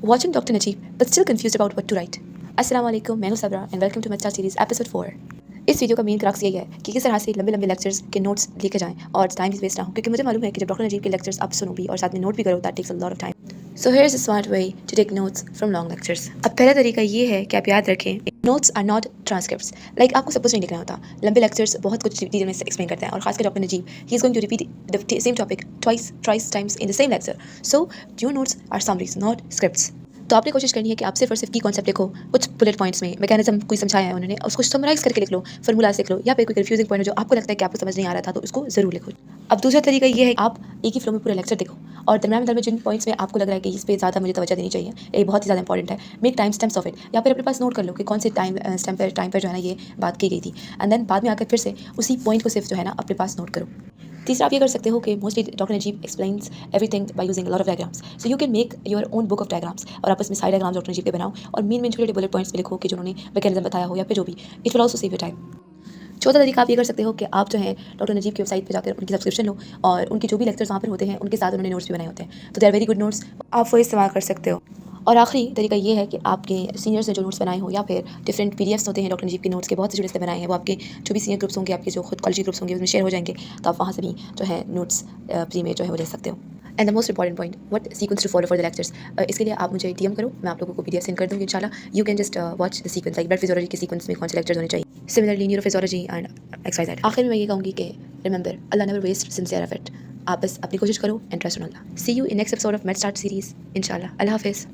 Watching Dr. Najib but still confused about what to write. अस्सलाम वालेकुम, मैं हूं Sabra and welcome to Med Star series episode 4। इस video का मेन क्रक्स यही है कि किस तरह से लंबे लंबे लेक्चर्स के नोट्स लेके जाएं और टाइम भी वेस्ट ना हो, क्योंकि मुझे मालूम है कि जब डॉक्टर नजीब के लेक्चर्स आप सुनो भी और साथ में नोट भी करो, that takes a lot of time. So here is a smart way to take notes from long lectures. अब पहला तरीका ये है कि आप याद रखें, notes are not transcripts. Like आपको सब कुछ नहीं लिखना होता। लंबे लेक्चर्स बहुत कुछ डिटेल में एक्सप्लेन करते हैं और खासकर doctor Najeeb he is going to repeat the same topic twice times in the same lecture. So your notes are summaries not scripts. तो आपने कोशिश करनी है कि आप सिर्फ और सिर्फ की कॉन्सेप्ट लिखो, कुछ बुलेट पॉइंट्स में मैकेनिज्म कोई समझाया है उन्होंने, उसको समराइज करके लिख लो, फार्मूला लिख लो, या फिर कोई कंफ्यूजिंग पॉइंट जो आपको लगता है कि आपको समझ नहीं आ रहा था तो उसको जरूर लिखो। अब दूसरा तरीका ये है, आप एक ही फ्लो में पूरा लेक्चर देखो और दरमियान में जिन पॉइंट्स में आपको लग रहा है कि इस पे ज़्यादा मुझे तवज्जो देनी चाहिए, ये बहुत ही ज़्यादा इंपॉर्टेंट है, make time stamps of it, या फिर अपने पास नोट कर लो कि कौन से टाइम पर जो है ना ये बात की गई थी, एंड देन बाद में आकर फिर से उसी पॉइंट को सिर्फ जो है ना अपने पास नोट करो। तीसरा आप ये कर सकते हो कि mostly doctor Najeeb explains everything by using lot of diagrams, so you can make your own book of diagrams और आप उसमें सारे डायग्राम्स डॉक्टर नजीब के बनाओ और मेन छोटे छोटे बुलेट पॉइंट्स पे लिखो कि जो उन्होंने मैकेनिज्म बताया हो या फिर जो भी, it will also save your time. चौथा तरीका आप ये कर सकते हो कि आप जो है डॉक्टर नजीब की वेबसाइट पे जाकर उनकी सब्सक्रिप्शन लो और उनके जो भी लेक्चर्स वहाँ पर होते हैं उनके साथ उन्होंने नोट्स भी बनाए होते हैं, तो they are very good notes, आप वो इस्तेमाल कर सकते हो। और आखिरी तरीका ये है कि आपके सीनियर्स ने जो नोट्स बनाए हो या फिर डिफरेंट पीडीएफ्स होते हैं डॉक्टर नजीब के नोट्स के, बहुत से जुड़े बनाए हैं, वो आपके जो भी सीनियर ग्रुप्स होंगे, आपके जो खुद कॉलेज ग्रुप्स होंगे उसमें शेयर हो जाएंगे, तो आप वहाँ से भी जो है नोट्स फ्री में जो है वो ले सकते हो। And the most important point, what sequence to follow for the lectures, इसके लिए आप मुझे डीएम करो, मैं आप लोगों को पीडीएफ सेंड कर दूँगी इंशाल्लाह। You can just watch the sequence, like blood physiology के सीक्वेंस में कौन से लेक्चर्स होने चाहिए, सिमिलरली न्यूरोफिजियोलॉजी एंड एक्सरसाइज। आखिर में मैं ये कहूँगी कि remember, Allah never waste sincere effort. आप बस अपनी कोशिश करो and trust on Allah. See you in next episode of med start series इंशाल्लाह। अल्लाह हाफिज़।